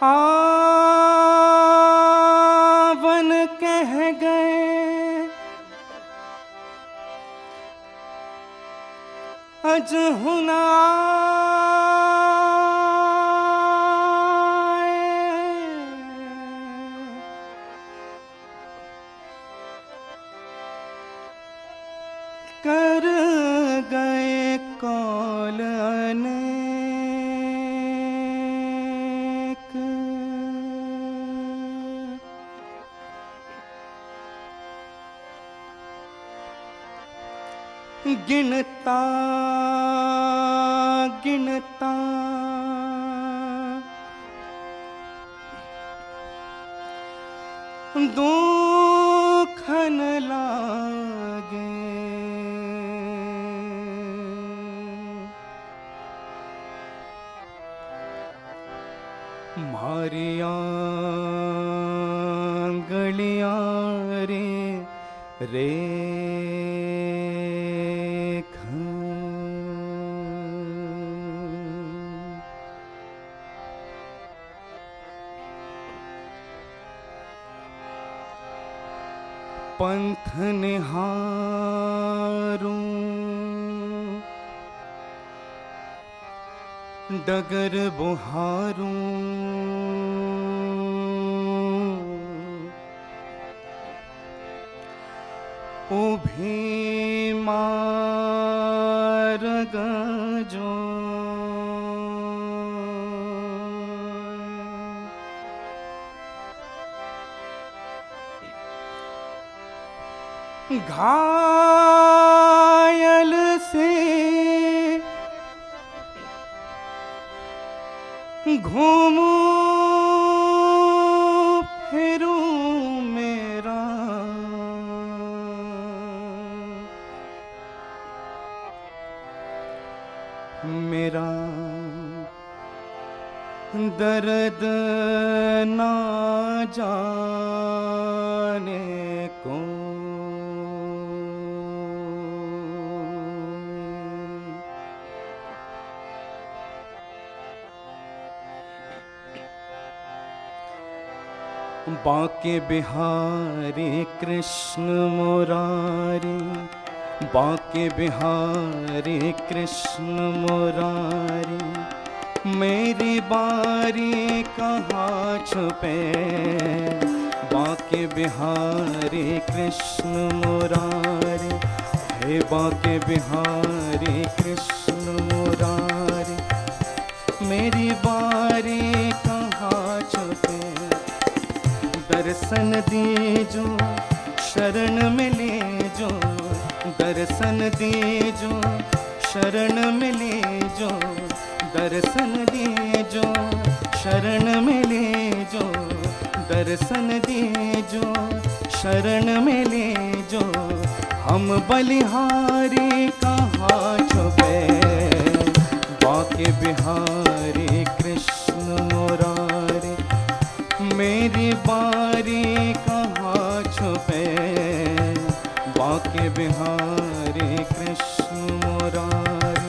आवन कह गए अजहुना कर गए कौल अनेक। गिनता गिनता दुखन लागे मारिया गलियां रे रेख। पंथ निहारूं डगर बुहारूं उभी मार्ग जो घायल से घूमूं फिरूं मेरा मेरा दर्द ना जाने को। बांके बिहारी कृष्ण मुरारी बांके बिहारी कृष्ण मुरारी मेरी बारी कहाँ छुपे। बांके बिहारी कृष्ण मुरारी हे बांके बिहारी कृष्ण मुरारी मेरी बारी कहाँ छुपे। दर्शन दीजो शरण में ले जो दर्शन दीजो शरण में ले जो दर्शन दीजो शरण में ले जो दर्शन दीजो शरण में ले जो। हम बलिहारी कहाँ छुपे। बांके बिहारी कृष्ण मुरारी मेरी बारी कहाँ छुपे। बांके बिहारी कृष्ण मुरारी।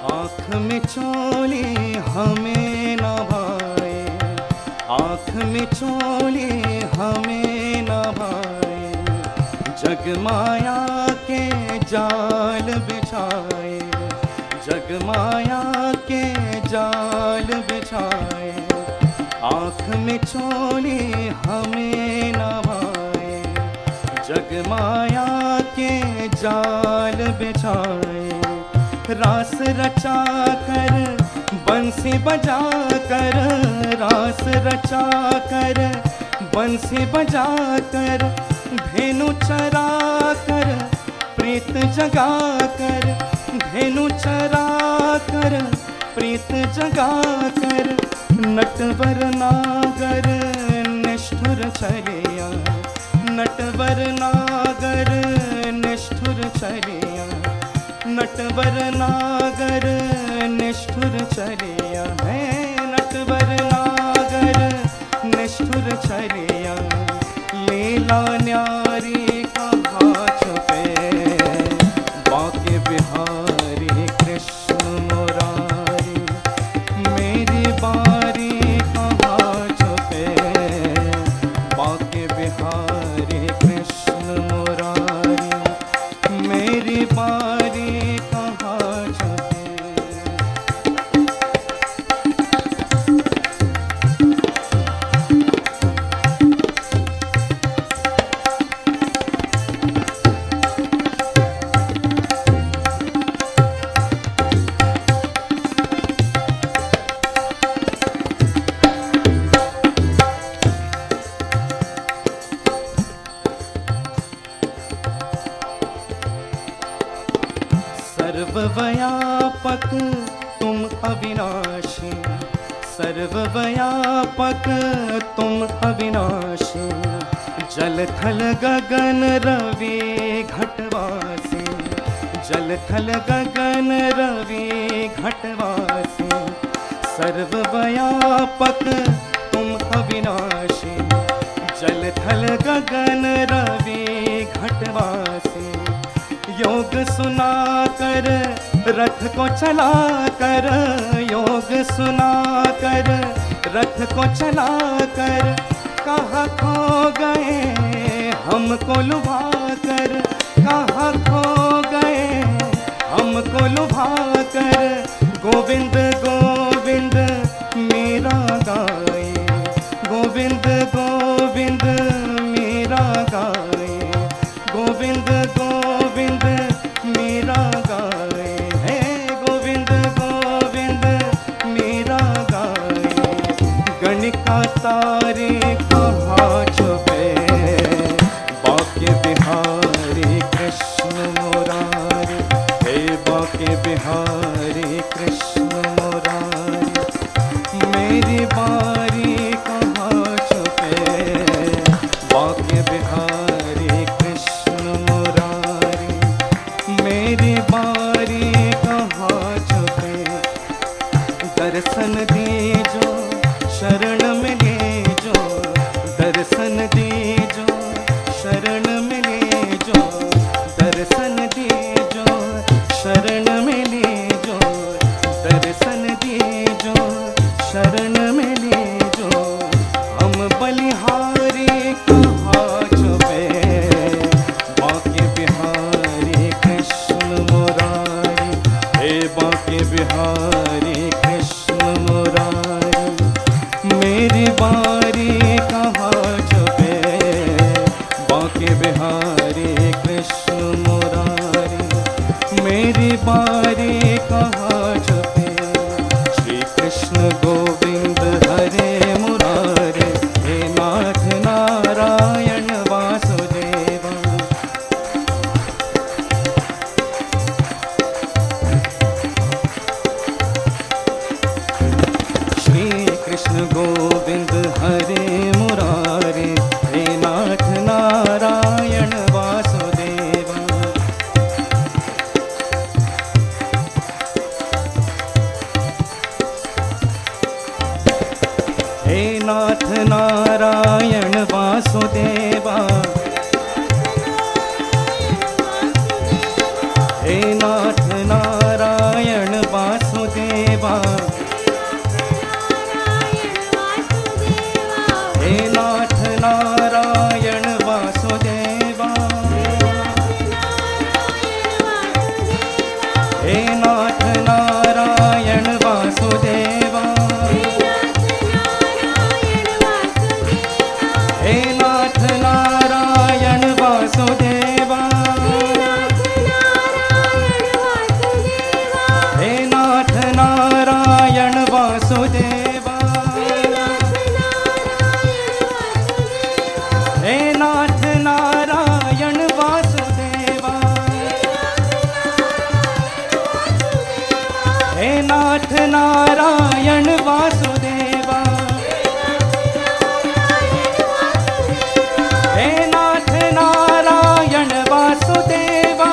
आँख में चोली हमें न भाए आँख में चोली हमें न भाए। जग माया के जाल बिछाए जग माया के जाल बिछाए। आँख में चोली हमें न भाए जग माया के जाल बिछाए। रास रचा कर बंसी बजा कर रास रचा कर बंसी बजा कर धेनु चरा कर प्रीत जगा कर धेनु चरा कर प्रीत जगा कर। नटवर नागर निष्ठुर चलिया नटवर नागर निष्ठुर चलिया नटवर नागर निष्ठुर चलिया है, नटवर नागर निष्ठुर चलिया, लीला न्यारी कहाँ छुपे, बाके बिहारी कृष्ण मुरारी, मेरी बारी कहाँ छुपे, बाके बिहारी कृष्ण मुरारी, मेरी बारी कहाँ छुपे। सर्वव्यापक तुम अविनाशी, सर्वव्यापक तुम अविनाशी, जल थल गगन रवि घटवासी, जल थल गगन रवि घटवासी, सर्वव्यापक तुम अविनाशी, जल थल गगन रवि घटवासी, योग सुना कर रथ को चला कर, योग सुना कर रथ को चला कर, कहाँ खो गए हमको लुभा कर, कहाँ खो गए हमको लुभा कर, गोविंद गोविंद मेरा गाए, गोविंद गोविंद मेरा गाए, गोविंद गोविंद मेरा गाए, है गोविंद गोविंद मेरा गाए, गणिका तारे कहाँ छुपे, बाके बिहारी कृष्ण मुरारी, हे बाके बिहारी कृष्ण मुरारी, मेरी बारी कहाँ छुपे, बाके बिहारी कृष्ण मुरारी, मेरी बारी कहाँ छुपे, दर्शन दीजो शरण में ले जो, दर्शन दीजो शरण में ले जो, दर्शन दीजो शरण में ले जो, दर्शन दीजो शरण में ले जो, हम बलिहारी कहाँ छुपे, बाके बिहारी कृष्ण मुरारी, हे बाके बिहारी कृष्ण मुरारी, मेरी बारी कहाँ छुपे, बाके बिहारी कृष्ण मुरारी, मेरी बारी कहाँ छुपे। श्री कृष्ण गोविंद हरे मुरारे, हे नाथ नारायण वासुदेवा, श्री कृष्ण गोविंद हरे मुरारे, हे नाथ नारायण वासुदेवा, हे नाथ नारायण वासुदेवा, हे नाथ नारायण वासुदेवा, हे नाथ नारायण वासुदेवा, हे नाथ नारायण वासुदेवा, हे नाथ नारायण वासुदेवा, हे नाथ नारायण वासुदेवा, हे नाथ नारायण वासुदेवा, हे नाथ नारायण वासुदेवा, हे नाथ नारायण वासुदेवा,